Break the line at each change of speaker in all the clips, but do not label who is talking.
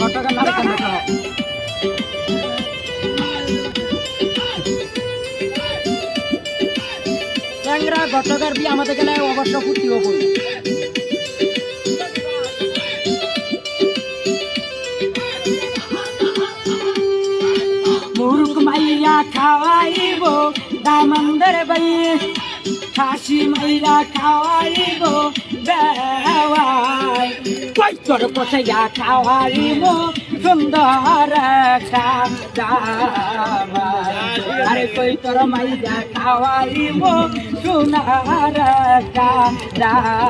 ঘটকের নাম ট্যাংরা ঘটকের বিয়ে আমাদের গেলে অবশ্য ফুর্তি হবো মুরুক মাইয়া খাওয়াইব দামন্দর বাই খাসি মাইয়া খাওয়াইব দেওয়াই কই তোর পোষাইয়া খাওয়াইব সুন্দর আরে কই তোর মাইয়া খাওয়াইব সোনার দামাই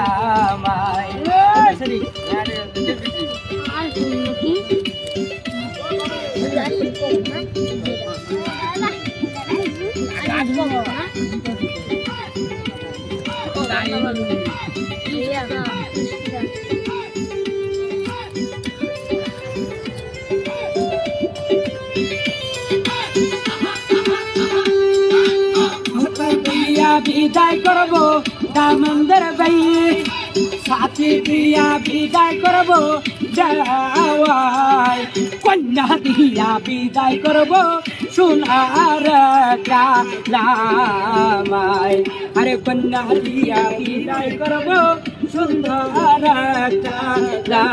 বিদায় করব দামন্দর বাই সাথী দিয়া বিদায় করব যাওয়াই কন্যা দিয়া বিদায় করব সোনার কালামাই আরে কন্যা দিয়া বিদায় করব সুন্দর কালা